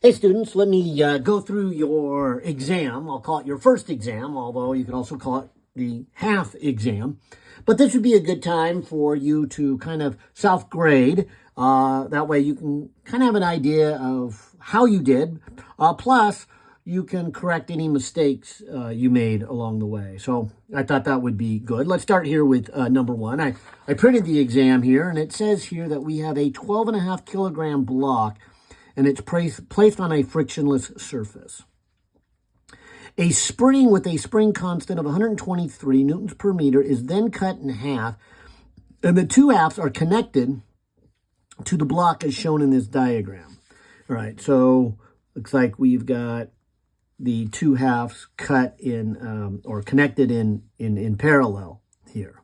Hey students, let me go through your exam. I'll call it your first exam, although you can also call it the half exam. But this would be a good time for you to kind of self-grade. That way you can kind of have an idea of how you did. Plus, you can correct any mistakes you made along the way. So I thought that would be good. Let's start here with number one. I printed the exam here, and it says here that we have a 12.5 kilogram block, and it's placed on a frictionless surface. A spring with a spring constant of 123 newtons per meter is then cut in half, and the two halves are connected to the block as shown in this diagram. All right, so looks like we've got the two halves cut in or connected in parallel here.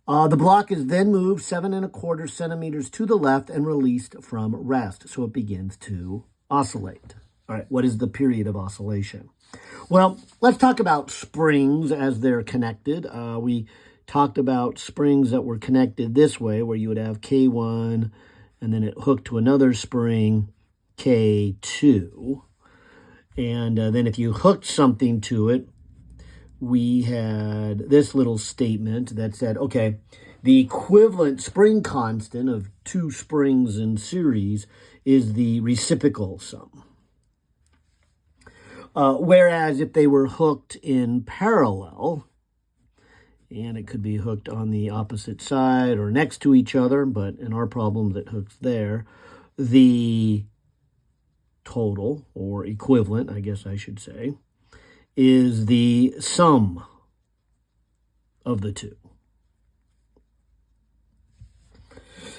The block is then moved 7¼ centimeters to the left and released from rest, so it begins to oscillate. All right, what is the period of oscillation? Well, let's talk about springs as they're connected. We talked about springs that were connected this way, where you would have K1, and then it hooked to another spring, K2. And then if you hooked something to it, we had this little statement that said, okay, the equivalent spring constant of two springs in series is the reciprocal sum. Whereas if they were hooked in parallel, and it could be hooked on the opposite side or next to each other, but in our problem it hooks there, the total, or equivalent, I guess I should say, is the sum of the two.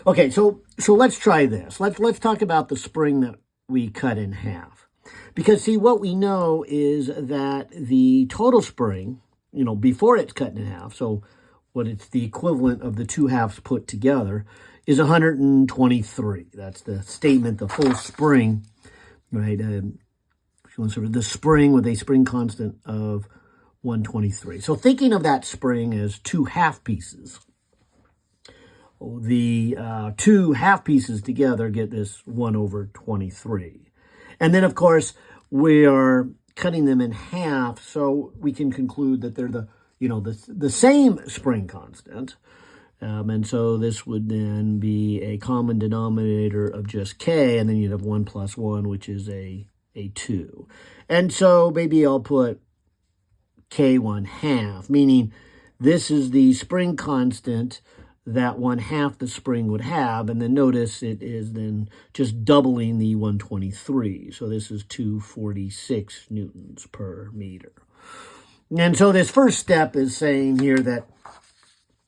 Okay, so let's try this. Let's talk about the spring that we cut in half. Because, see, what we know is that the total spring, before it's cut in half, so what it's the equivalent of the two halves put together, is 123. That's the statement, the full spring, right? The spring with a spring constant of 123. So thinking of that spring as two half pieces, the two half pieces together get this 1/23. And then, of course, we are cutting them in half, so we can conclude that they're the same spring constant. And so this would then be a common denominator of just K, and then you'd have 1 plus 1, which is a 2. And so maybe I'll put K1/2, meaning this is the spring constant that 1/2 the spring would have. And then notice it is then just doubling the 123. So this is 246 newtons per meter. And so this first step is saying here that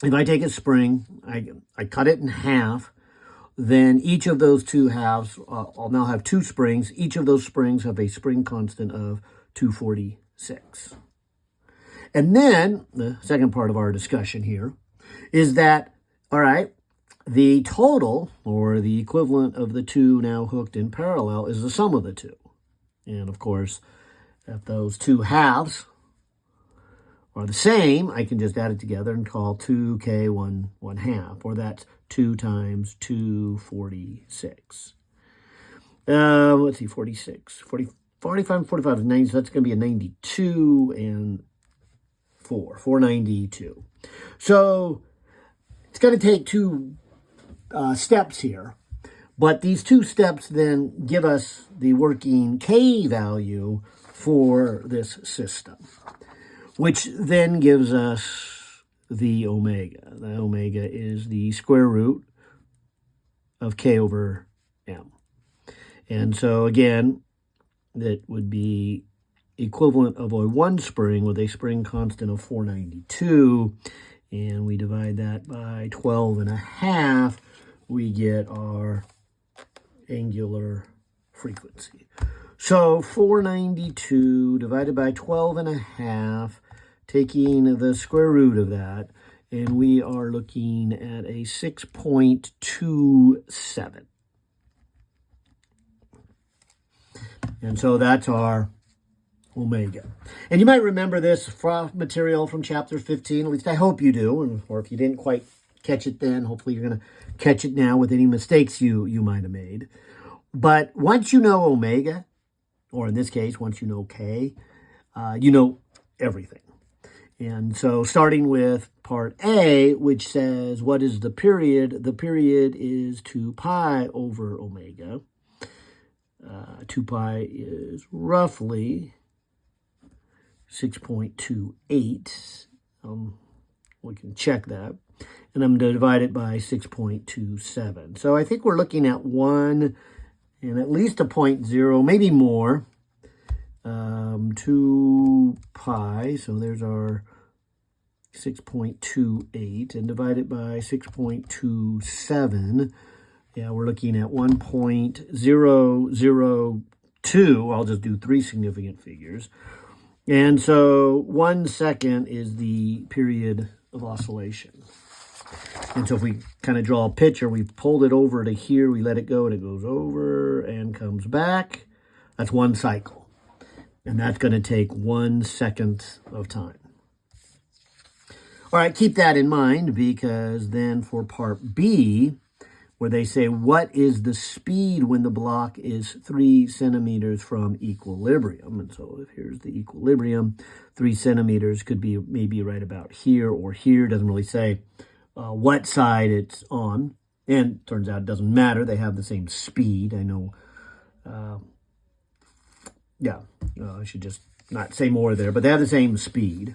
if I take a spring, I cut it in half, then each of those two halves, I'll now have two springs. Each of those springs have a spring constant of 246. And then the second part of our discussion here is that, all right, the total, or the equivalent of the two now hooked in parallel, is the sum of the two. And of course, if those two halves are the same, I can just add it together and call 2K1/2, or that's 2 times 246. Let's see, 46. 45 and 45 is 90, so that's going to be a 92 and 492. So it's going to take two steps here, but these two steps then give us the working K value for this system, which then gives us the omega. The omega is the square root of K/M. And so again, that would be equivalent of a one spring with a spring constant of 492. And we divide that by 12.5, we get our angular frequency. So 492 divided by 12.5, taking the square root of that, and we are looking at a 6.27. And so that's our omega. And you might remember this from material from chapter 15, at least I hope you do, or if you didn't quite catch it then, hopefully you're going to catch it now with any mistakes you might have made. But once you know omega, or in this case, once you know k, you know everything. And so starting with part A, which says, what is the period? The period is 2 pi over omega. 2 pi is roughly 6.28. We can check that. And I'm going to divide it by 6.27. So I think we're looking at 1 and at least a 0.0, maybe more. 2 pi, so there's our 6.28, and divide it by 6.27. Yeah, we're looking at 1.002. I'll just do 3 significant figures. And so 1 second is the period of oscillation. And so if we kind of draw a picture, we pulled it over to here, we let it go, and it goes over and comes back. That's 1 cycle. And that's going to take 1 second of time. All right, keep that in mind, because then for part B, where they say, what is the speed when the block is 3 centimeters from equilibrium? And so if here's the equilibrium, 3 centimeters could be maybe right about here or here. Doesn't really say what side it's on. And turns out it doesn't matter. They have the same speed. I know, I should just not say more there, but they have the same speed.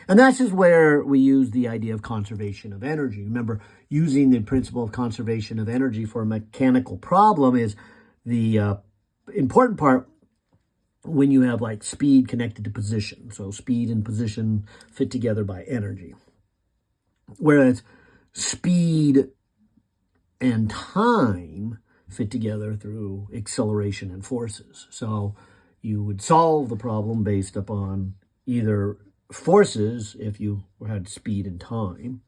And that's just where we use the idea of conservation of energy. Remember, using the principle of conservation of energy for a mechanical problem is the important part when you have like speed connected to position. So speed and position fit together by energy. Whereas speed and time fit together through acceleration and forces. So you would solve the problem based upon either forces if you had speed and time,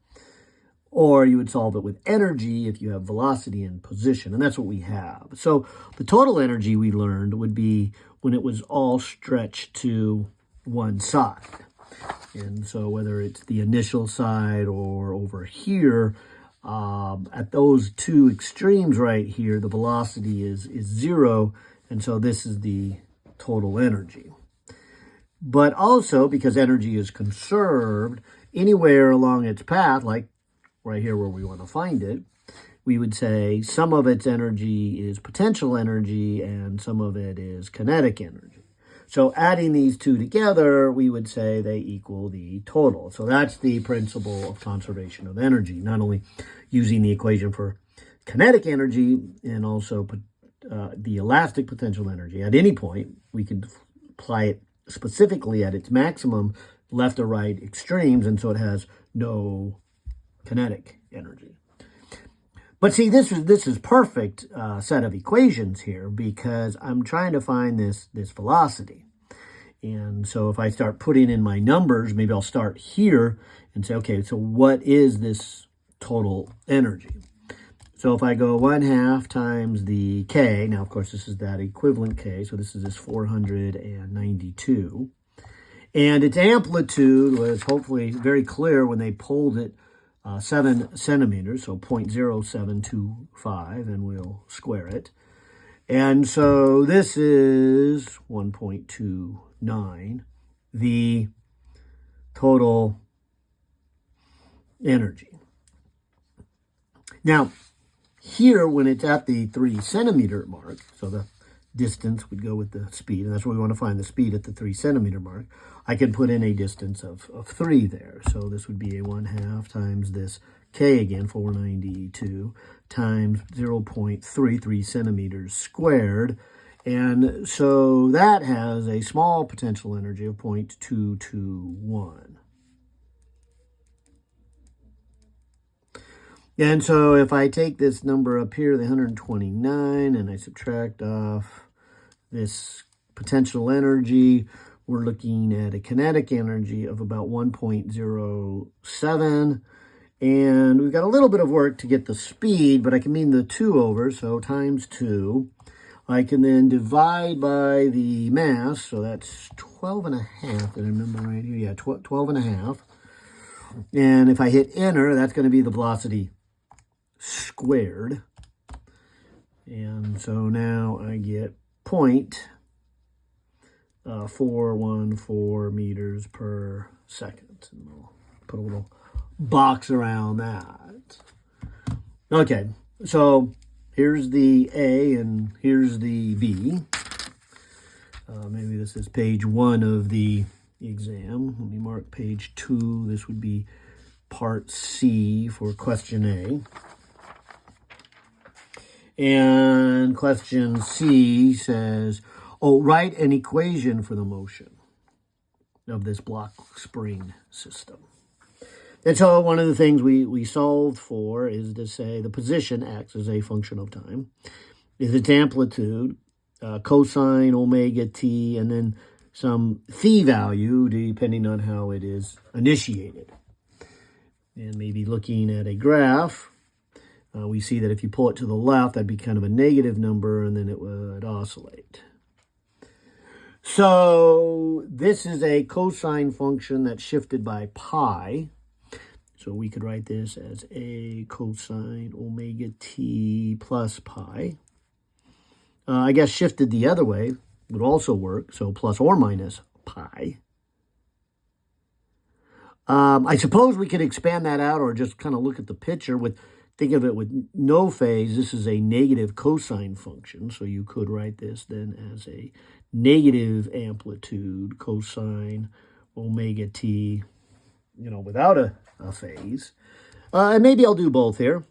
or you would solve it with energy if you have velocity and position, and that's what we have. So the total energy we learned would be when it was all stretched to one side. And so whether it's the initial side or over here, at those two extremes right here, the velocity is 0, and so this is the total energy. But also, because energy is conserved, anywhere along its path, like right here where we want to find it, we would say some of its energy is potential energy and some of it is kinetic energy. So adding these two together, we would say they equal the total. So that's the principle of conservation of energy, not only using the equation for kinetic energy and also the elastic potential energy. At any point, we could apply it specifically at its maximum left or right extremes, and so it has no kinetic energy. But see, this is perfect set of equations here, because I'm trying to find this velocity. And so if I start putting in my numbers, maybe I'll start here and say, okay, so what is this total energy? So if I go 1/2 times the K, now of course this is that equivalent K, so this is this 492. And its amplitude was hopefully very clear when they pulled it 7 centimeters, so 0.0725, and we'll square it. And so this is 1.29, the total energy. Now, here, when it's at the 3 centimeter mark, so the distance would go with the speed, and that's where we want to find the speed at the 3 centimeter mark, I can put in a distance of 3 there. So this would be a 1/2 times this K again, 492, times 0.33 centimeters squared. And so that has a small potential energy of 0.221. And so if I take this number up here, the 129, and I subtract off this potential energy, we're looking at a kinetic energy of about 1.07. And we've got a little bit of work to get the speed, but I can mean the 2 over, so times 2. I can then divide by the mass, so that's 12.5. Did I remember right here? Yeah, 12.5. And if I hit enter, that's going to be the velocity squared. And so now I get 0.414 meters per second. And we'll put a little box around that. Okay, so here's the A and here's the B. Maybe this is page 1 of the exam. Let me mark page 2. This would be part C for question A. And question C says, write an equation for the motion of this block spring system. And so one of the things we solved for is to say the position x is a function of time, is its amplitude, cosine omega t, and then some phi value depending on how it is initiated. And maybe looking at a graph, we see that if you pull it to the left, that'd be kind of a negative number, and then it would oscillate. So this is a cosine function that's shifted by pi. So we could write this as a cosine omega t plus pi. I guess shifted the other way would also work, so plus or minus pi. I suppose we could expand that out or just kind of look at the picture think of it with no phase. This is a negative cosine function, so you could write this then as a negative amplitude cosine omega t, without a phase. And maybe I'll do both here.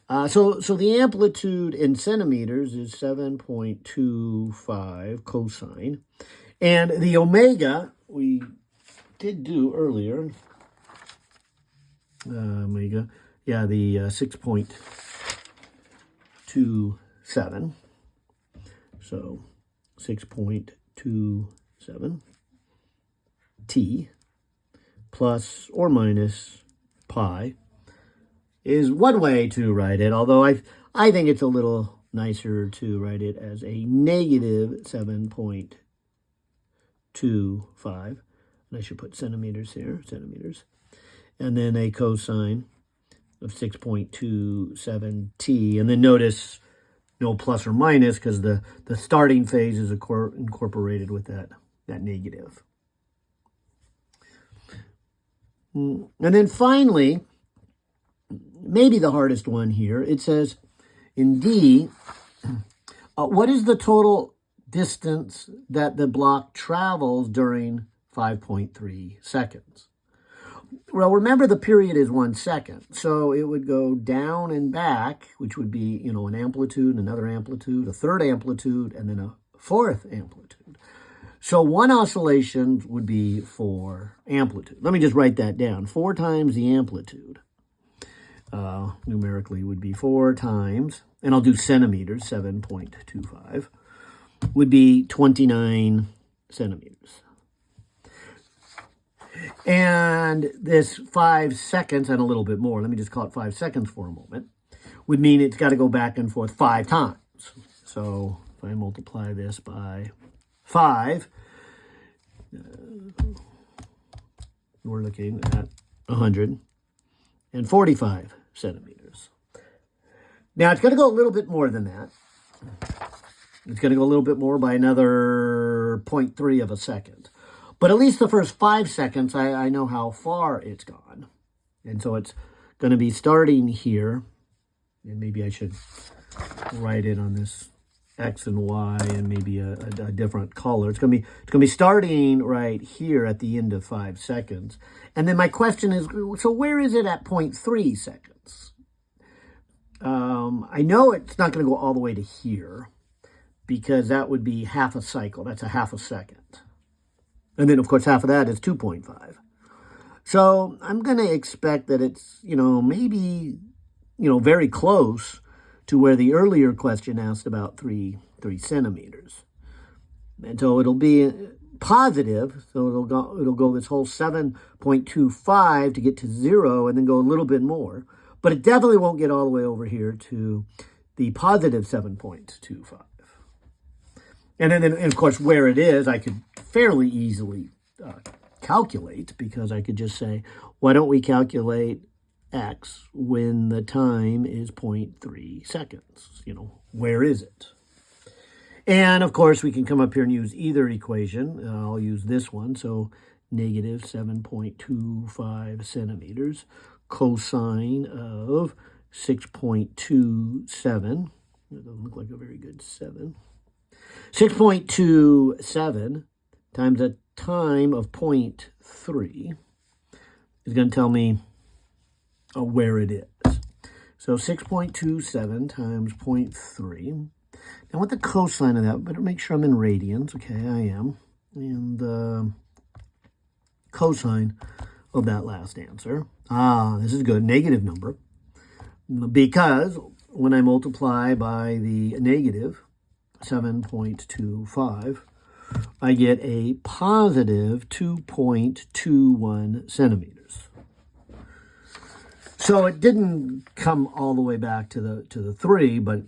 So the amplitude in centimeters is 7.25 cosine. And the omega, we did do earlier. Omega, yeah, the 6.27. So 6.27 t plus or minus pi is one way to write it, although I think it's a little nicer to write it as a negative 7.25. And I should put centimeters here, centimeters. And then a cosine of 6.27 t. And then notice no plus or minus because the starting phase is incorporated with that negative. And then finally, maybe the hardest one here, it says in D, what is the total distance that the block travels during 5.3 seconds? Well, remember the period is 1 second, so it would go down and back, which would be, an amplitude, another amplitude, a third amplitude, and then a fourth amplitude. So one oscillation would be 4 amplitude. Let me just write that down. 4 times the amplitude, numerically, would be 4 times, and I'll do centimeters, 7.25, would be 29 centimeters. And this 5 seconds and a little bit more, let me just call it 5 seconds for a moment, would mean it's got to go back and forth 5 times. So if I multiply this by 5, we're looking at 145 centimeters. Now it's going to go a little bit more than that. It's going to go a little bit more by another 0.3 of a second. But at least the first 5 seconds, I know how far it's gone. And so it's going to be starting here. And maybe I should write it on this X and Y and maybe a different color. It's going to be starting right here at the end of 5 seconds. And then my question is, so where is it at 0.3 seconds? I know it's not going to go all the way to here because that would be half a cycle. That's a half a second. And then, of course, half of that is 2.5. So I'm going to expect that it's, maybe, very close to where the earlier question asked about 3 centimeters. And so it'll be positive. So it'll go this whole 7.25 to get to 0 and then go a little bit more. But it definitely won't get all the way over here to the positive 7.25. And then, of course, where it is, I could fairly easily calculate because I could just say, why don't we calculate x when the time is 0.3 seconds? Where is it? And, of course, we can come up here and use either equation. I'll use this one. So negative 7.25 centimeters cosine of 6.27. That doesn't look like a very good 7. 6.27 times a time of 0.3 is going to tell me where it is. So 6.27 times 0.3. Now, with the cosine of that, better make sure I'm in radians. Okay, I am. And the cosine of that last answer. This is good. Negative number. Because when I multiply by the negative 7.25, I get a positive 2.21 centimeters. So it didn't come all the way back to the 3, but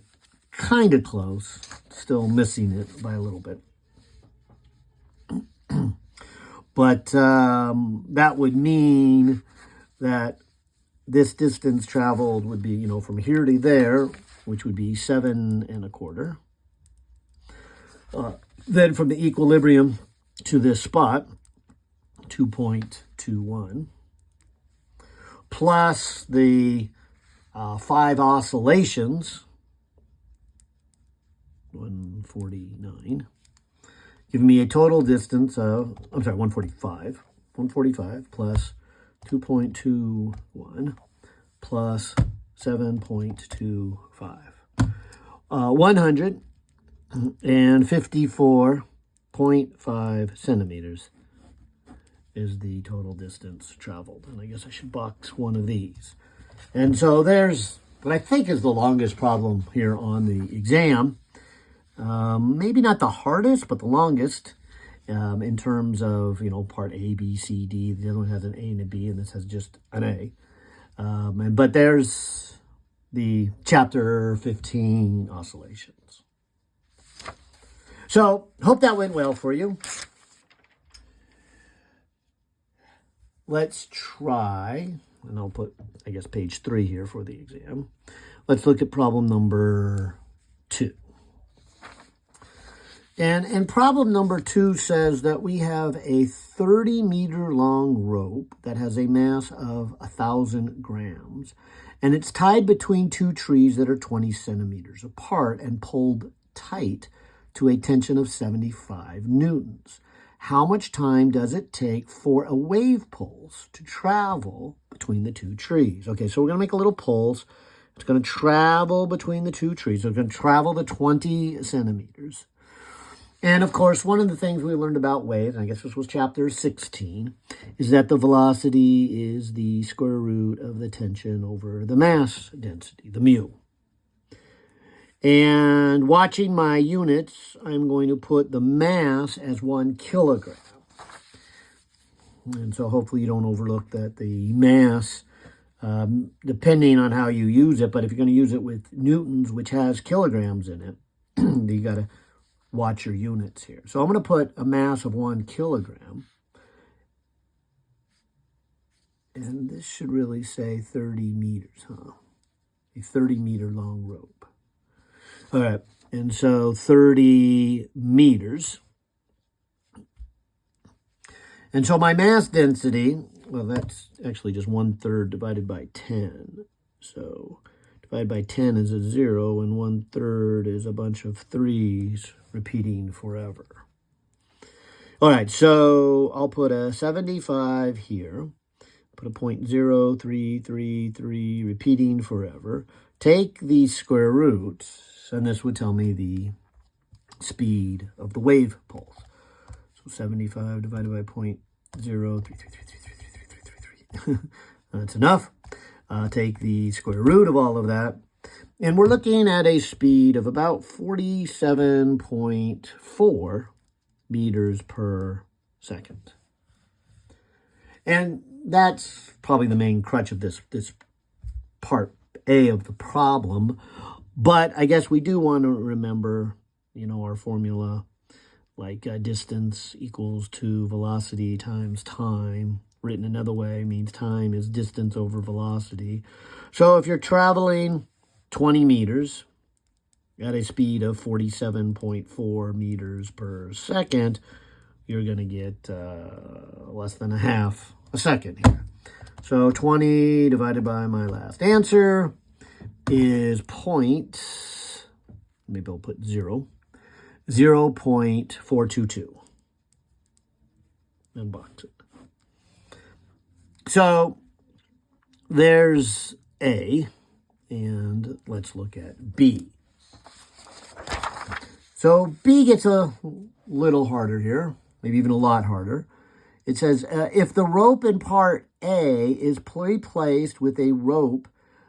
kind of close, still missing it by a little bit. But that would mean that this distance traveled would be, from here to there, which would be 7 1/4. Then from the equilibrium to this spot, 2.21, plus the 5 oscillations, 149, giving me a total distance of, 145. 145 plus 2.21 plus 7.25. 154.5 centimeters is the total distance traveled. And I guess I should box one of these. And so there's what I think is the longest problem here on the exam. Maybe not the hardest, but the longest in terms of, part A, B, C, D. The other one has an A and a B, and this has just an A. But there's the chapter 15 oscillations. So, hope that went well for you. Let's try, and I'll put, page 3 here for the exam. Let's look at problem number 2. And problem number 2 says that we have a 30-meter long rope that has a mass of 1,000 grams, and it's tied between 2 trees that are 20 centimeters apart and pulled tight to a tension of 75 newtons. How much time does it take for a wave pulse to travel between the 2 trees? Okay, so we're going to make a little pulse. It's going to travel between the 2 trees. So it's going to travel the 20 centimeters. And, of course, one of the things we learned about waves, and I guess this was chapter 16, is that the velocity is the square root of the tension over the mass density, the mu. And watching my units, I'm going to put the mass as 1 kilogram. And so hopefully you don't overlook that the mass, depending on how you use it, but if you're going to use it with newtons, which has kilograms in it, you got to watch your units here. So I'm going to put a mass of 1 kilogram. And this should really say 30 meters, huh? A 30-meter long rope. All right, and so 30 meters. And so my mass density, well, that's actually just 1/3 divided by 10. So divided by 10 is a 0, and 1/3 is a bunch of 3s repeating forever. All right, so I'll put a 75 here. Put a 0.0333 repeating forever. Take the square roots, and this would tell me the speed of the wave pulse. So 75 divided by 0.03333333. That's enough. Take the square root of all of that. And we're looking at a speed of about 47.4 meters per second. And that's probably the main crutch of this part A of the problem. But I guess we do want to remember, our formula, like distance equals to velocity times time written another way, means time is distance over velocity. So if you're traveling 20 meters at a speed of 47.4 meters per second, you're going to get less than a half a second here. So 20 divided by my last answer is maybe I'll put 0.422. And box it. So there's A, and let's look at B. So B gets a little harder here, maybe even a lot harder. It says, if the rope in part A is replaced with a rope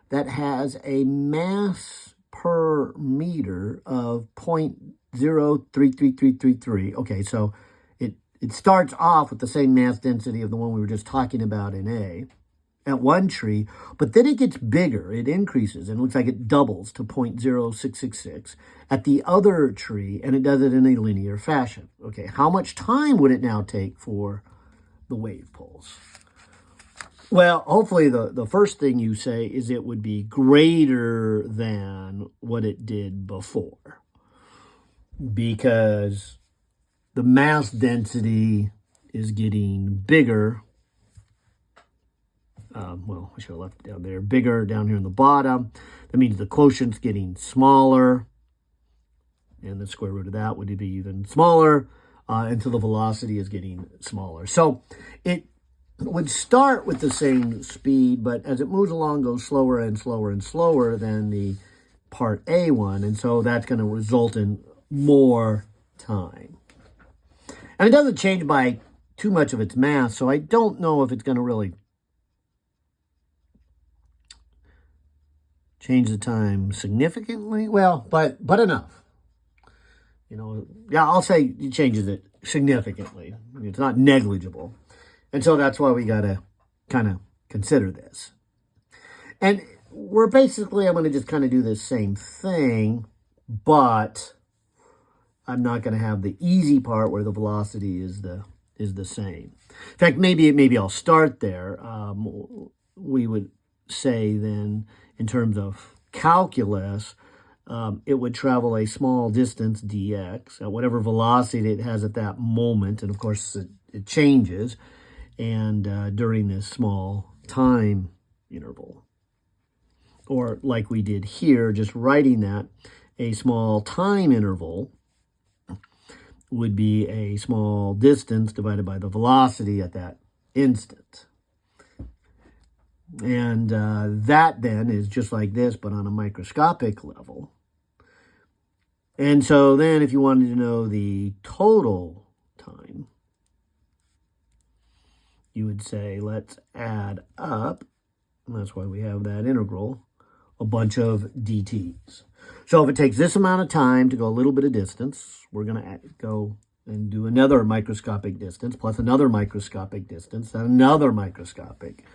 that has a mass per meter of 0.033333. Okay, so it starts off with the same mass density of the one we were just talking about in A at one tree, but then it gets bigger, it increases, and it looks like it doubles to 0.0666 at the other tree, and it does it in a linear fashion. Okay, how much time would it now take for the wave pulse? Well, hopefully the first thing you say is it would be greater than what it did before, because the mass density is getting bigger. Well, I should have left it down there. Bigger down here in the bottom. That means the quotient's getting smaller. And the square root of that would be even smaller. And so the velocity is getting smaller. So it would start with the same speed, but as it moves along, goes slower and slower and slower than the part A one. And so that's going to result in more time. And it doesn't change by too much of its mass, so I don't know if it's going to really change the time significantly. Well, but enough. You know, yeah, I'll say it changes it significantly. It's not negligible. And so that's why we got to kind of consider this. And we're basically, I'm going to just kind of do the same thing, but I'm not going to have the easy part where the velocity is the same. In fact, maybe I'll start there. We would say then, in terms of calculus, it would travel a small distance dx at whatever velocity it has at that moment, and of course it changes, and during this small time interval. Or like we did here, just writing that, a small time interval would be a small distance divided by the velocity at that instant. And that then is just like this, but on a microscopic level. And so then if you wanted to know the total time, you would say, let's add up, and that's why we have that integral, a bunch of dt's. So if it takes this amount of time to go a little bit of distance, we're going to go and do another microscopic distance, plus another microscopic distance, and another microscopic.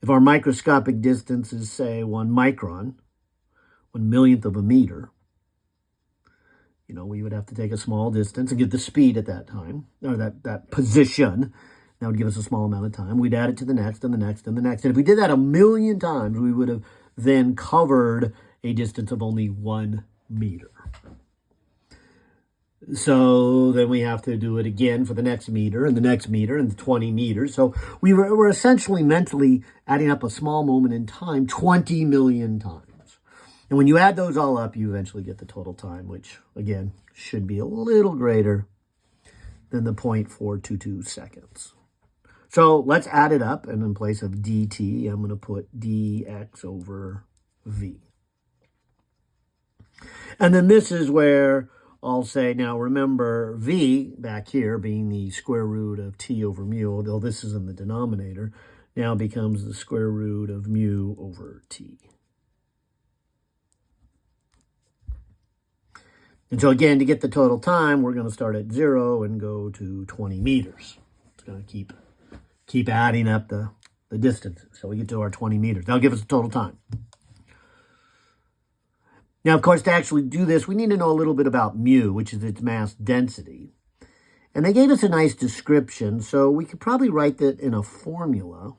If our microscopic distance is, say, 1 micron, 1/1,000,000th of a meter, you know, we would have to take a small distance and get the speed at that time, or that position. That would give us a small amount of time. We'd add it to the next and the next and the next. And if we did that 1,000,000 times, we would have then covered a distance of only 1 meter. So then we have to do it again for the next meter and the next meter and the 20 meters. So we're essentially mentally adding up a small moment in time 20 million times. And when you add those all up, you eventually get the total time, which, again, should be a little greater than the 0.422 seconds. So let's add it up, and in place of dt, I'm going to put dx over v. And then this is where I'll say, now remember, v back here being the square root of t over mu, although this is in the denominator, now becomes the square root of mu over t. And so again, to get the total time, we're going to start at 0 and go to 20 meters. It's going to keep adding up the distances. So we get to our 20 meters. That'll give us the total time. Now, of course, to actually do this, we need to know a little bit about mu, which is its mass density. And they gave us a nice description, so we could probably write that in a formula.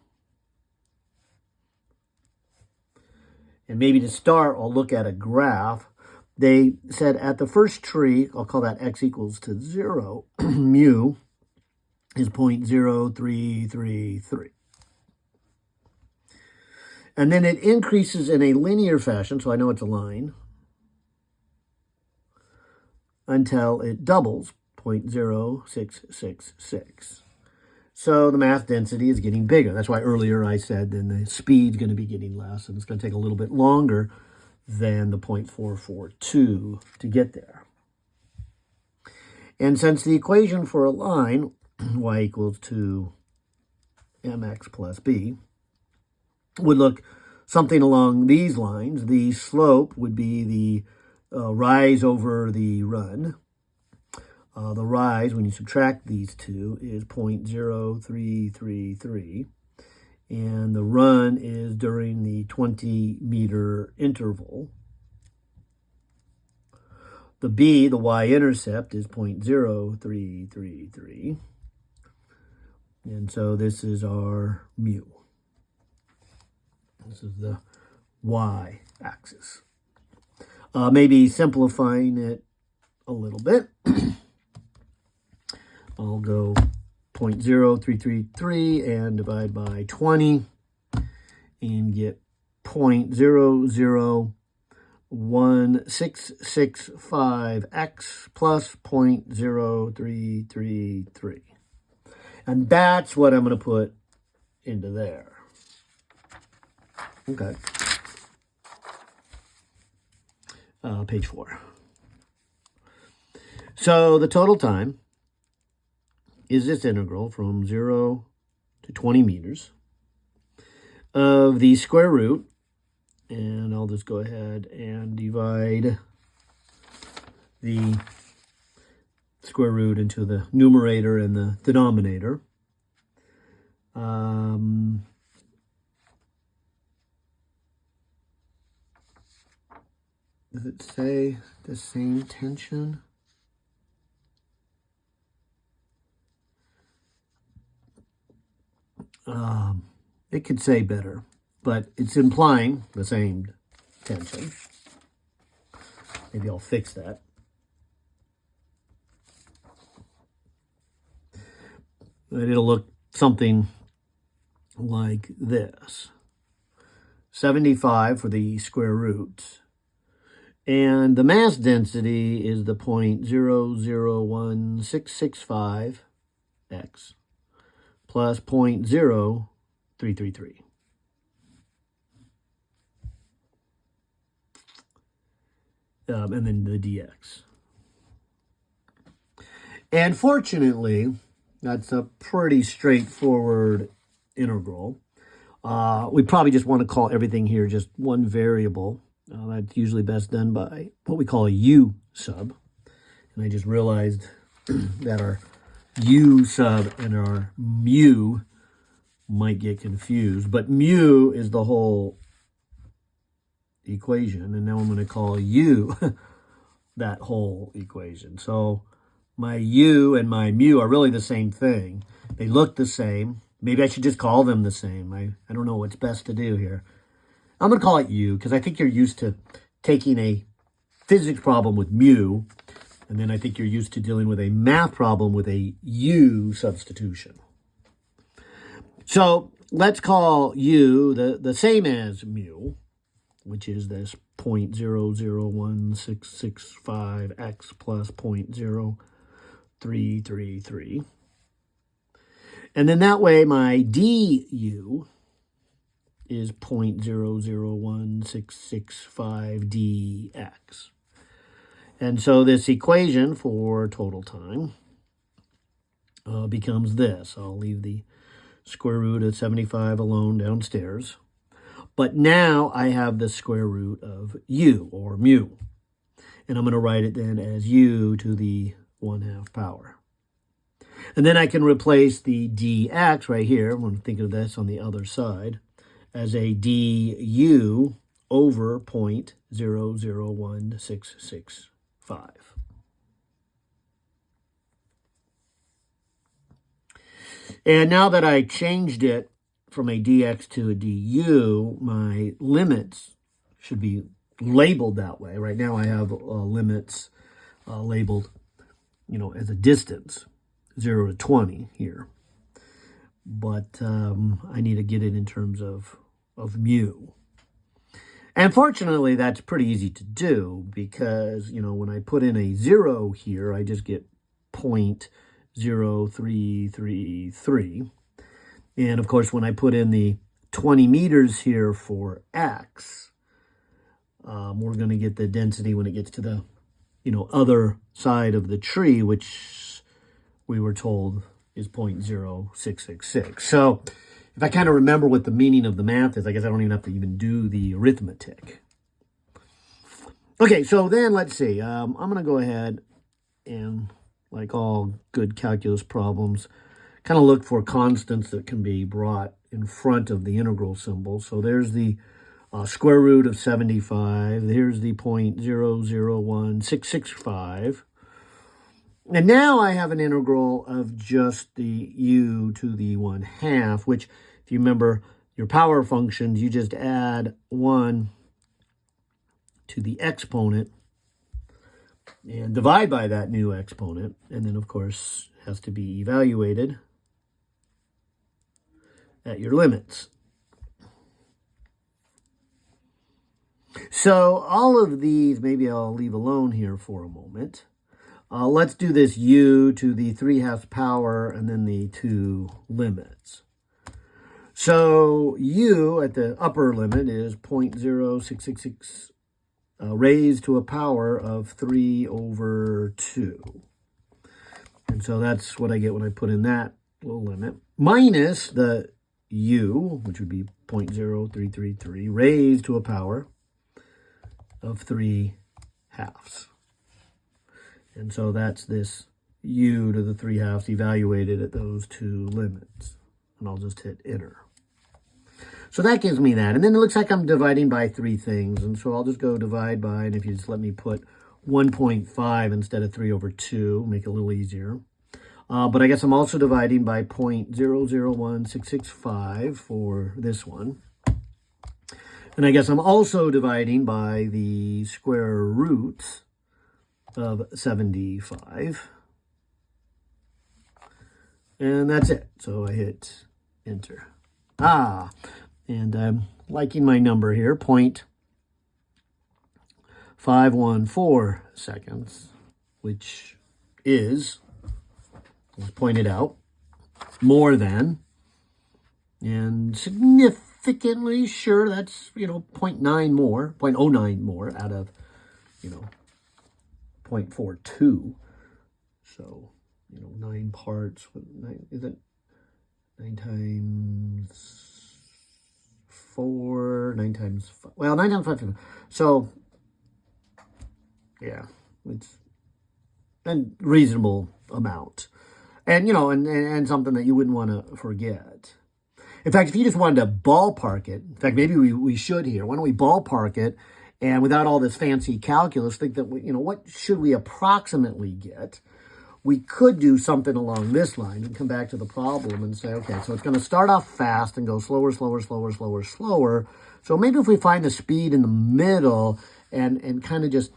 And maybe to start, I'll look at a graph. They said at the first tree, I'll call that x equals to 0, mu is 0.0333. And then it increases in a linear fashion, so I know it's a line, until it doubles, 0.0666. So the mass density is getting bigger. That's why earlier I said then the speed's going to be getting less, and it's going to take a little bit longer than the 0.442 to get there. And since the equation for a line, y equals to mx plus b, would look something along these lines, the slope would be the rise over the run. The rise, when you subtract these two, is 0.0333. And the run is during the 20-meter interval. The b, the y-intercept, is 0.0333. And so this is our mu. This is the y-axis. Maybe simplifying it a little bit. I'll go 0.0333 and divide by 20 and get 0.001665x plus 0.0333. And that's what I'm going to put into there. Okay. Page 4. So the total time is this integral from 0 to 20 meters of the square root, and I'll just go ahead and divide the square root into the numerator and the denominator. Does it say the same tension? It could say better, but it's implying the same tension. Maybe I'll fix that. But it'll look something like this. 75 for the square roots. And the mass density is the 0.001665x plus 0.0333. And then the dx. And fortunately, that's a pretty straightforward integral. We probably just want to call everything here just one variable. That's usually best done by what we call a u sub. And I just realized that our u sub and our mu might get confused. But mu is the whole equation. And now I'm going to call u that whole equation. So my u and my mu are really the same thing. They look the same. Maybe I should just call them the same. I don't know what's best to do here. I'm going to call it u because I think you're used to taking a physics problem with mu, and then I think you're used to dealing with a math problem with a u substitution. So let's call u the same as mu, which is this 0.001665x plus 0.0333. And then that way my du is 0.001665 dx. And so this equation for total time becomes this. I'll leave the square root of 75 alone downstairs. But now I have the square root of u, or mu. And I'm going to write it then as u to the 1/2 power. And then I can replace the dx right here, I'm going to think of this on the other side, as a du over 0.001665. And now that I changed it from a dx to a du, my limits should be labeled that way. Right now I have limits labeled, as a distance, 0 to 20 here. But I need to get it in terms of mu. And fortunately, that's pretty easy to do because, when I put in a 0 here, I just get 0.0333. And of course, when I put in the 20 meters here for x, we're going to get the density when it gets to the, other side of the tree, which we were told is 0.0666. So if I kind of remember what the meaning of the math is, I guess I don't even have to even do the arithmetic. Okay, so then let's see. I'm going to go ahead and, like all good calculus problems, kind of look for constants that can be brought in front of the integral symbol. So there's the square root of 75. Here's the 0.001665. And now I have an integral of just the u to the 1/2, which, if you remember your power functions, you just add 1 to the exponent and divide by that new exponent. And then, of course, has to be evaluated at your limits. So all of these, maybe I'll leave alone here for a moment. Let's do this u to the 3/2 power and then the two limits. So u at the upper limit is 0.0666 raised to a power of 3 over 2. And so that's what I get when I put in that little limit, minus the u, which would be 0.0333, raised to a power of 3/2. And so that's this u to the 3/2 evaluated at those two limits. And I'll just hit enter. So that gives me that. And then it looks like I'm dividing by 3 things. And so I'll just go divide by, and if you just let me put 1.5 instead of 3 over 2, make it a little easier. But I guess I'm also dividing by 0.001665 for this one. And I guess I'm also dividing by the square root of 75. And that's it. So I hit enter. And I'm liking my number here, 0.514 seconds, which is, as pointed out, more than, and significantly, sure, that's, 0.9 more, 0.09 more out of, 0.42. So, 9 parts, is it 9 times 4, 9 times 5, well, 9 times 5. So, yeah, it's a reasonable amount. And, and something that you wouldn't want to forget. In fact, if you just wanted to ballpark it, in fact, maybe we should here. Why don't we ballpark it, and without all this fancy calculus, think that, what should we approximately get? We could do something along this line and come back to the problem and say, okay, so it's going to start off fast and go slower, slower, slower, slower, slower. So maybe if we find the speed in the middle and kind of just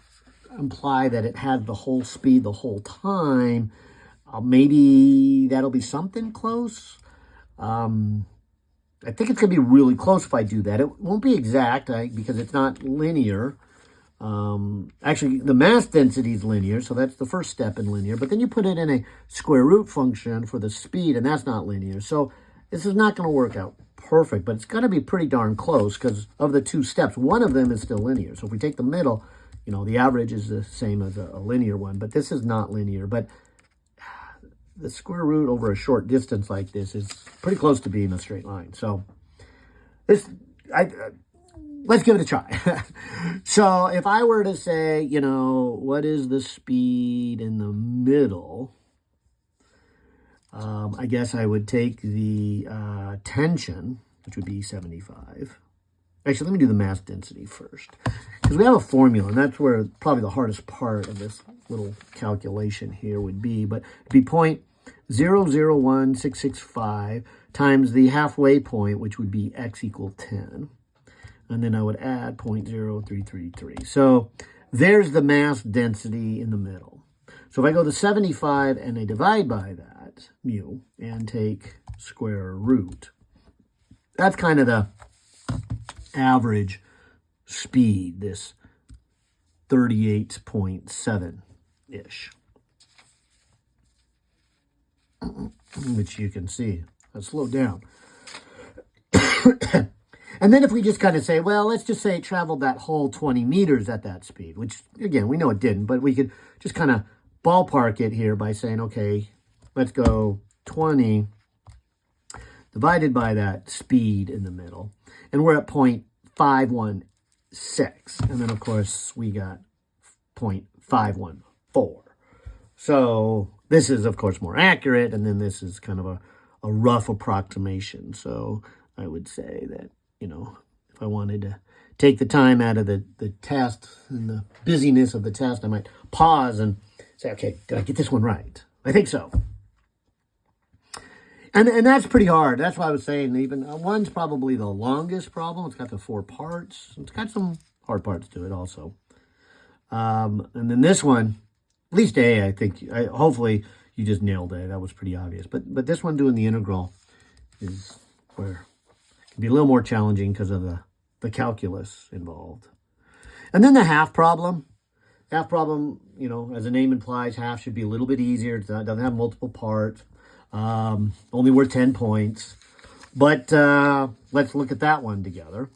imply that it had the whole speed the whole time, maybe that'll be something close. I think it's going to be really close if I do that. It won't be exact because it's not linear. Actually, the mass density is linear, so that's the first step in linear. But then you put it in a square root function for the speed, and that's not linear. So this is not going to work out perfect, but it's going to be pretty darn close because of the 2 steps. One of them is still linear. So if we take the middle, the average is the same as a linear one, but this is not linear. But the square root over a short distance like this is pretty close to being a straight line. So let's give it a try. So if I were to say, what is the speed in the middle? I guess I would take the tension, which would be 75. Actually, let me do the mass density first. Because we have a formula, and that's where probably the hardest part of this little calculation here would be. But it'd be 0.001665 times the halfway point, which would be x equal 10. And then I would add 0.0333. So there's the mass density in the middle. So if I go to 75 and I divide by that, mu, and take square root, that's kind of the average speed, this 38.7-ish. Which you can see. Let's slow down. And then if we just kind of say, well, let's just say it traveled that whole 20 meters at that speed, which, again, we know it didn't, but we could just kind of ballpark it here by saying, okay, let's go 20 divided by that speed in the middle. And we're at 0.516. And then, of course, we got 0.514. So this is, of course, more accurate, and then this is kind of a rough approximation. So I would say that, you know, if I wanted to take the time out of the test and the busyness of the test, I might pause and say, okay, did I get this one right? I think so. And that's pretty hard. That's why I was saying even one's probably the longest problem. It's got the 4 parts. It's got some hard parts to it also. And then this one, at least A, I think, hopefully you just nailed A. That was pretty obvious. But this one doing the integral is where it can be a little more challenging because of the calculus involved. And then the half problem. Half problem, you know, as the name implies, half should be a little bit easier. It doesn't have multiple parts. Only worth 10 points. But let's look at that one together.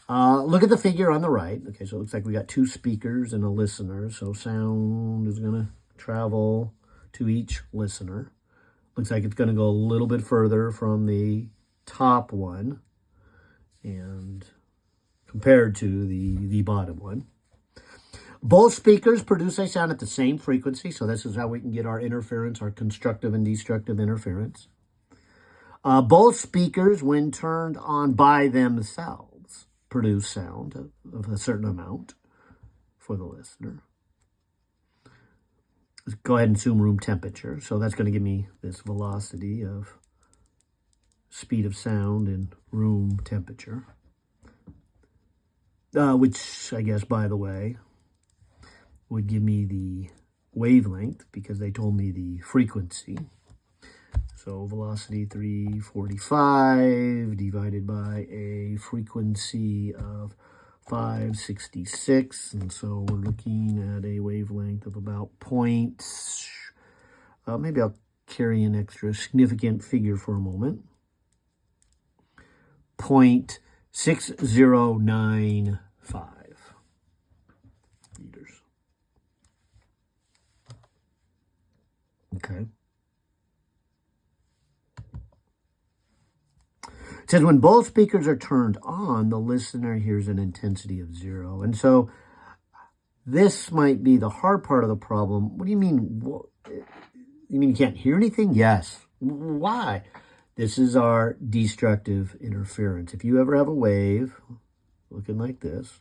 Look at the figure on the right. Okay, so it looks like we got 2 speakers and a listener. So sound is going to travel to each listener. Looks like it's going to go a little bit further from the top one and compared to the bottom one. Both speakers produce a sound at the same frequency, so this is how we can get our interference, our constructive and destructive interference. Both speakers, when turned on by themselves, produce sound of a certain amount for the listener. Let's go ahead and assume room temperature. So that's going to give me this velocity of speed of sound and room temperature, which I guess, by the way, would give me the wavelength because they told me the frequency. So velocity 345 divided by a frequency of 566. And so we're looking at a wavelength of about maybe I'll carry an extra significant figure for a moment. 0.6095 meters. Okay. It says when both speakers are turned on, the listener hears an intensity of 0. And so this might be the hard part of the problem. What do you mean? You mean you can't hear anything? Yes. Why? This is our destructive interference. If you ever have a wave looking like this,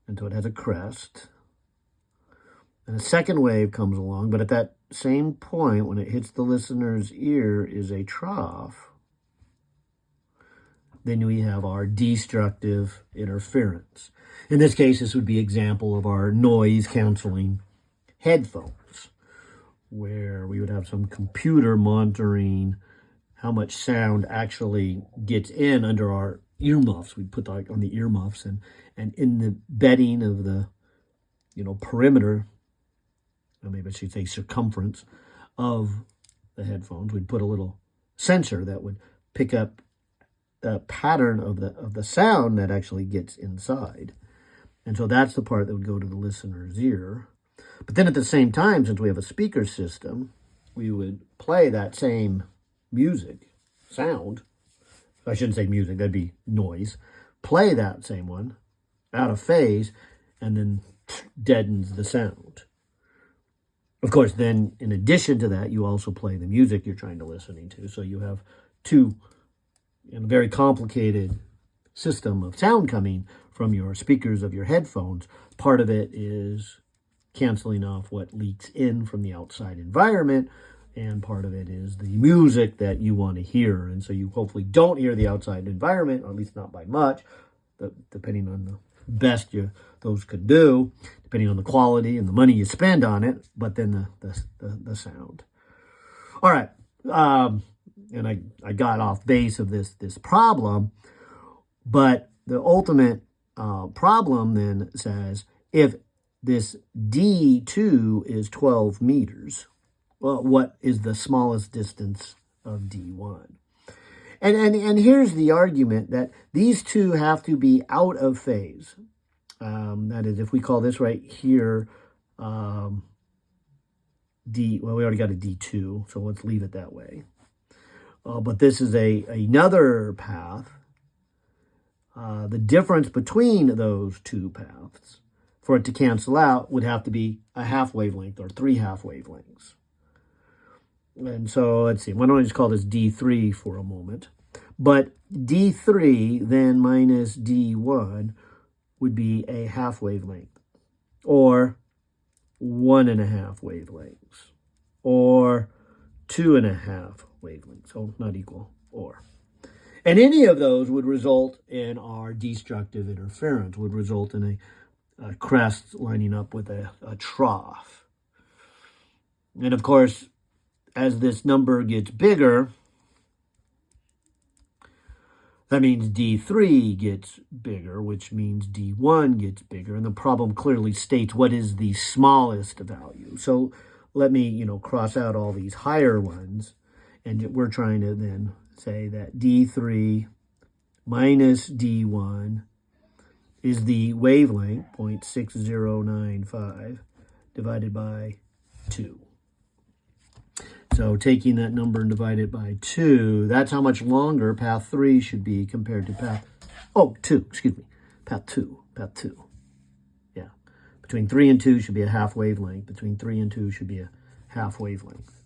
and so it has a crest, and a second wave comes along, but at that same point, when it hits the listener's ear, is a trough, then we have our destructive interference. In this case, this would be an example of our noise canceling headphones, where we would have some computer monitoring how much sound actually gets in under our earmuffs. We'd put that on the earmuffs, and in the bedding of the, perimeter, or maybe I should say circumference of the headphones, we'd put a little sensor that would pick up the pattern of the sound that actually gets inside. And so that's the part that would go to the listener's ear. But then at the same time, since we have a speaker system, we would play that same music, sound. I shouldn't say music, that'd be noise. Play that same one out of phase and then deadens the sound. Of course, then in addition to that, you also play the music you're trying to listen to. So you have two in a very complicated system of sound coming from your speakers of your headphones. Part of it is canceling off what leaks in from the outside environment. And part of it is the music that you want to hear. And so you hopefully don't hear the outside environment, or at least not by much, depending on the best those could do, depending on the quality and the money you spend on it, but then the sound. All right. And I got off base of this problem, but the ultimate problem then says if this D2 is 12 meters, well, what is the smallest distance of D1? And here's the argument that these two have to be out of phase. That is, if we call this right here D, well, we already got a D2, so let's leave it that way. But this is another path. The difference between those two paths, for it to cancel out, would have to be a half wavelength or 3 half wavelengths. And so let's see, why don't I just call this D3 for a moment? But D3 then minus D1 would be a half wavelength, or 1.5 wavelengths, or 2.5 wavelengths. So not equal, or. And any of those would result in our destructive interference, would result in a crest lining up with a trough. And of course, as this number gets bigger, that means D3 gets bigger, which means D1 gets bigger. And the problem clearly states what is the smallest value. So let me, cross out all these higher ones. And we're trying to then say that D3 minus D1 is the wavelength, 0.6095, divided by 2. So taking that number and divide it by 2, that's how much longer path 3 should be compared to path 2. Path 2. Yeah. Between 3 and 2 should be a half wavelength. Between 3 and 2 should be a half wavelength.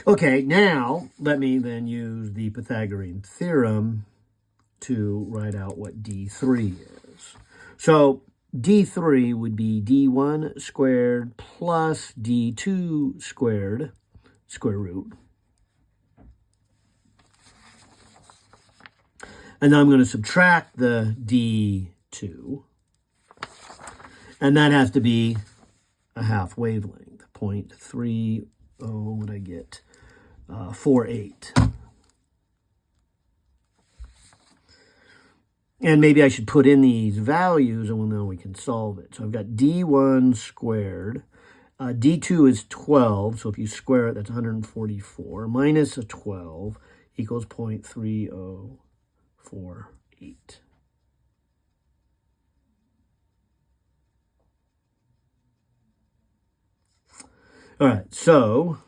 Okay, now let me then use the Pythagorean theorem to write out what D3 is. So D3 would be D1 squared plus D2 squared, square root. And then I'm going to subtract the D2. And that has to be a half wavelength, 0.30, what would I get? 48. And maybe I should put in these values, and now we can solve it. So I've got D1 squared. D2 is 12, so if you square it, that's 144. Minus a 12 equals 0.3048. All right, so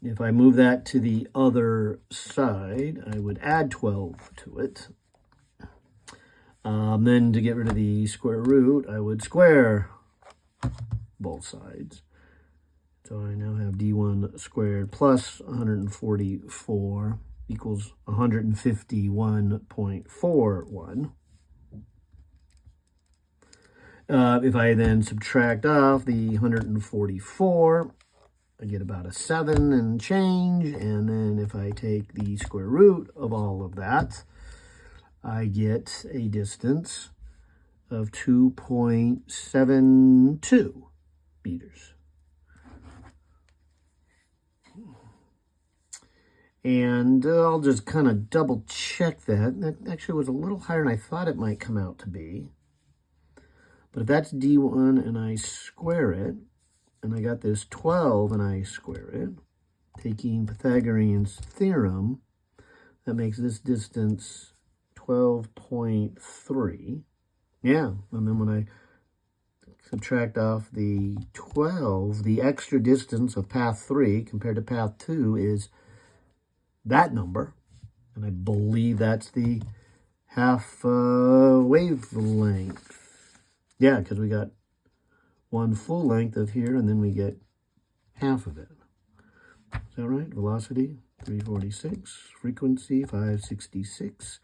if I move that to the other side, I would add 12 to it. Then to get rid of the square root, I would square both sides. So I now have D1 squared plus 144 equals 151.41. If I then subtract off the 144, I get about a 7 and change. And then if I take the square root of all of that, I get a distance of 2.72 meters. And I'll just kind of double check that. That actually was a little higher than I thought it might come out to be. But if that's D1 and I square it, and I got this 12 and I square it, taking Pythagorean's theorem, that makes this distance 12.3. Yeah, and then when I subtract off the 12, the extra distance of path 3 compared to path 2 is that number. And I believe that's the half wavelength. Yeah, because we got one full length of here, and then we get half of it. Is that right? Velocity, 346. Frequency, 566.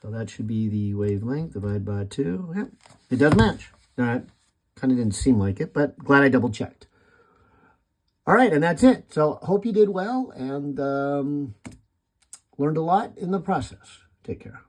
So that should be the wavelength divided by 2. Yep, it does match. All right. Kind of didn't seem like it, but glad I double checked. All right, and that's it. So hope you did well and learned a lot in the process. Take care.